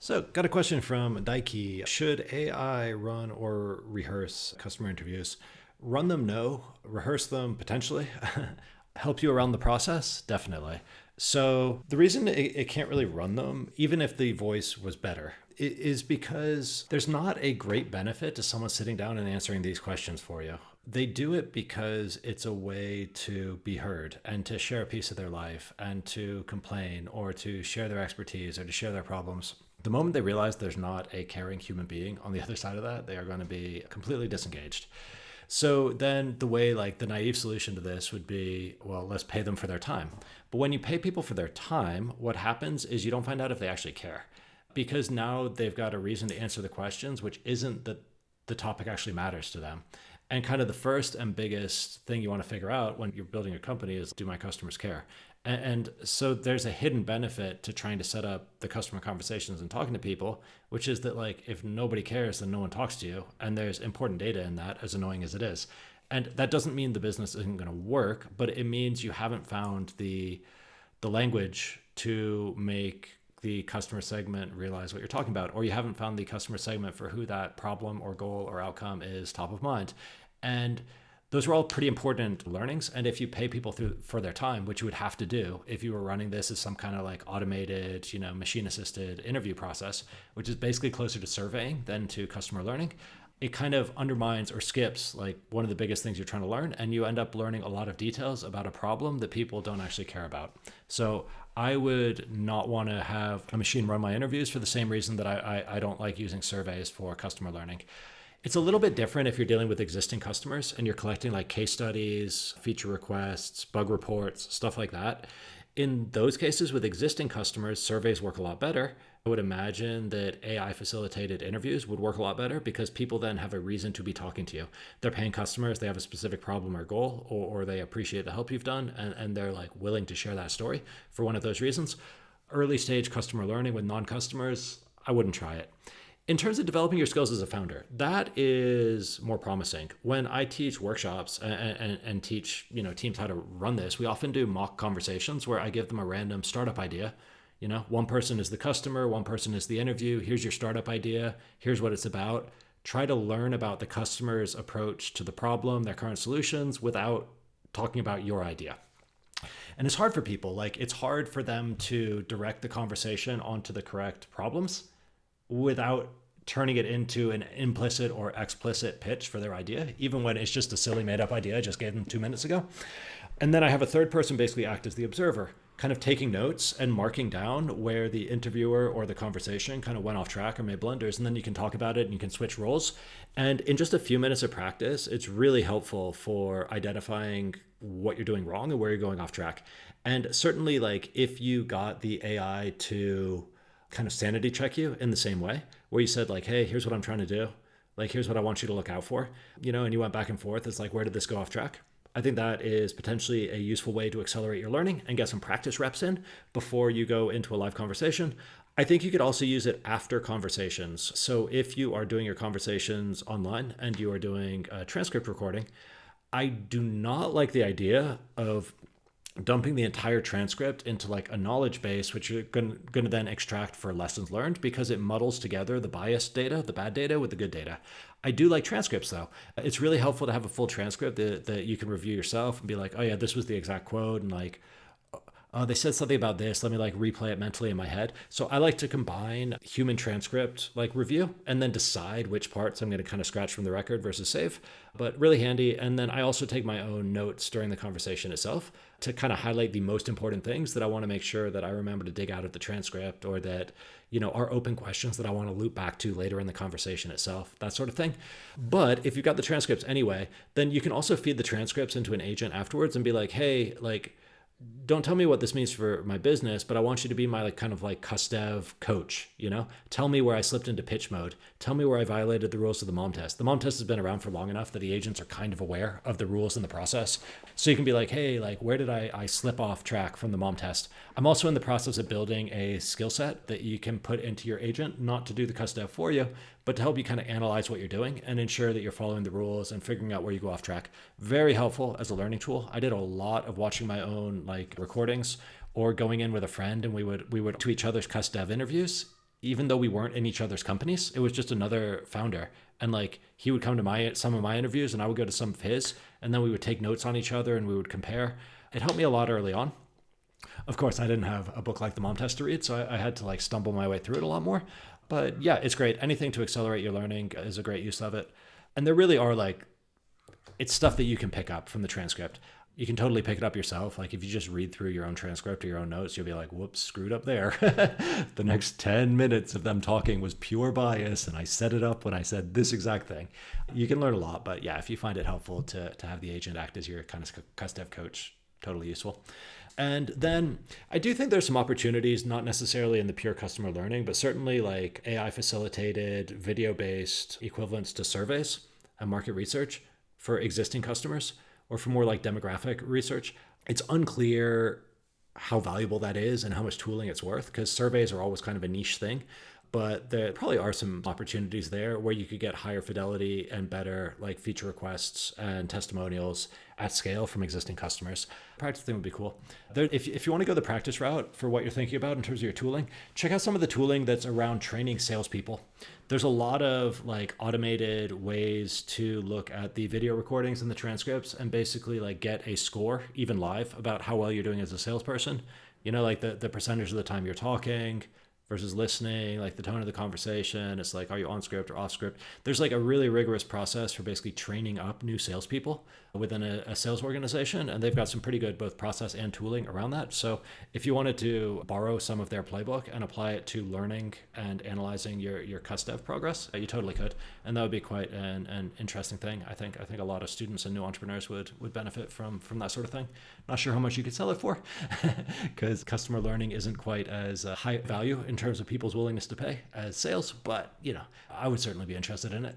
So, got a question from Daiki. Should AI run or rehearse customer interviews? Run them, no. Rehearse them, potentially. Help you around the process? Definitely. So, the reason it can't really run them, even if the voice was better, is because there's not a great benefit to someone sitting down and answering these questions for you. They do it because it's a way to be heard and to share a piece of their life and to complain or to share their expertise or to share their problems. The moment they realize there's not a caring human being on the other side of that, they are going to be completely disengaged. So then the way, like, the naive solution to this would be, well, let's pay them for their time. But when you pay people for their time, what happens is you don't find out if they actually care, because now they've got a reason to answer the questions, which isn't that the topic actually matters to them. And kind of the first and biggest thing you want to figure out when you're building a company is, do my customers care? And so there's a hidden benefit to trying to set up the customer conversations and talking to people, which is that, like, if nobody cares, then no one talks to you. And there's important data in that, as annoying as it is. And that doesn't mean the business isn't going to work, but it means you haven't found the language to make the customer segment realize what you're talking about, or you haven't found the customer segment for who that problem or goal or outcome is top of mind. And those are all pretty important learnings. And if you pay people for their time, which you would have to do if you were running this as some kind of like automated, machine assisted interview process, which is basically closer to surveying than to customer learning, it kind of undermines or skips like one of the biggest things you're trying to learn. And you end up learning a lot of details about a problem that people don't actually care about. So I would not want to have a machine run my interviews for the same reason that I don't like using surveys for customer learning. It's a little bit different if you're dealing with existing customers and you're collecting like case studies, feature requests, bug reports, stuff like that. In those cases with existing customers, surveys work a lot better. I would imagine that AI facilitated interviews would work a lot better because people then have a reason to be talking to you. They're paying customers, they have a specific problem or goal, or they appreciate the help you've done, and they're like willing to share that story for one of those reasons. Early stage customer learning with non-customers, I wouldn't try it. In terms of developing your skills as a founder, that is more promising. When I teach workshops and teach teams how to run this, we often do mock conversations where I give them a random startup idea. One person is the customer, one person is the interview. Here's your startup idea. Here's what it's about. Try to learn about the customer's approach to the problem, their current solutions, without talking about your idea. And it's hard for people. Like, it's hard for them to direct the conversation onto the correct problems without turning it into an implicit or explicit pitch for their idea, even when it's just a silly made up idea I just gave them 2 minutes ago. And then I have a third person basically act as the observer, kind of taking notes and marking down where the interviewer or the conversation kind of went off track or made blunders. And then you can talk about it and you can switch roles. And in just a few minutes of practice, it's really helpful for identifying what you're doing wrong and where you're going off track. And certainly, like, if you got the AI to kind of sanity check you in the same way, where you said like, hey, here's what I'm trying to do. Like, here's what I want you to look out for, and you went back and forth. It's like, where did this go off track? I think that is potentially a useful way to accelerate your learning and get some practice reps in before you go into a live conversation. I think you could also use it after conversations. So if you are doing your conversations online and you are doing a transcript recording, I do not like the idea of dumping the entire transcript into like a knowledge base, which you're going to then extract for lessons learned, because it muddles together the biased data, the bad data with the good data. I do like transcripts though. It's really helpful to have a full transcript that you can review yourself and be like, oh yeah, this was the exact quote. And like, oh, they said something about this. Let me like replay it mentally in my head. So I like to combine human transcript like review and then decide which parts I'm going to kind of scratch from the record versus save, but really handy. And then I also take my own notes during the conversation itself to kind of highlight the most important things that I want to make sure that I remember to dig out of the transcript, or that, are open questions that I want to loop back to later in the conversation itself, that sort of thing. But if you've got the transcripts anyway, then you can also feed the transcripts into an agent afterwards and be like, hey, like, don't tell me what this means for my business, but I want you to be my like kind of like cusdev coach, Tell me where I slipped into pitch mode. Tell me where I violated the rules of the mom test. The mom test has been around for long enough that the agents are kind of aware of the rules in the process. So you can be like, hey, like, where did I slip off track from the mom test? I'm also in the process of building a skill set that you can put into your agent, not to do the cusdev for you, but to help you kind of analyze what you're doing and ensure that you're following the rules and figuring out where you go off track. Very helpful as a learning tool. I did a lot of watching my own like recordings or going in with a friend, and we would to each other's cusdev interviews. even though we weren't in each other's companies. It was just another founder. And like he would come to some of my interviews and I would go to some of his, and then we would take notes on each other and we would compare. It helped me a lot early on. Of course, I didn't have a book like The Mom Test to read, so I had to like stumble my way through it a lot more. But yeah, it's great. Anything to accelerate your learning is a great use of it. And there really are like, it's stuff that you can pick up from the transcript. You can totally pick it up yourself. Like if you just read through your own transcript or your own notes, you'll be like, whoops, screwed up there. The next 10 minutes of them talking was pure bias, and I set it up when I said this exact thing. You can learn a lot, but yeah, if you find it helpful to have the agent act as your kind of cus-dev coach, totally useful. And then I do think there's some opportunities, not necessarily in the pure customer learning, but certainly like AI facilitated, video-based equivalents to surveys and market research for existing customers, or for more like demographic research. It's unclear how valuable that is and how much tooling it's worth, because surveys are always kind of a niche thing. But there probably are some opportunities there where you could get higher fidelity and better like feature requests and testimonials at scale from existing customers. Practice thing would be cool. If you want to go the practice route for what you're thinking about in terms of your tooling, check out some of the tooling that's around training salespeople. There's a lot of like automated ways to look at the video recordings and the transcripts and basically like get a score, even live, about how well you're doing as a salesperson. You know, like the percentage of the time you're talking versus listening, like the tone of the conversation. It's like, are you on script or off script? There's like a really rigorous process for basically training up new salespeople within a sales organization. And they've got some pretty good both process and tooling around that. So if you wanted to borrow some of their playbook and apply it to learning and analyzing your cus-dev progress, you totally could. And that would be quite an interesting thing. I think a lot of students and new entrepreneurs would benefit from that sort of thing. Not sure how much you could sell it for, because customer learning isn't quite as high value in terms of people's willingness to pay as sales, but you know, I would certainly be interested in it.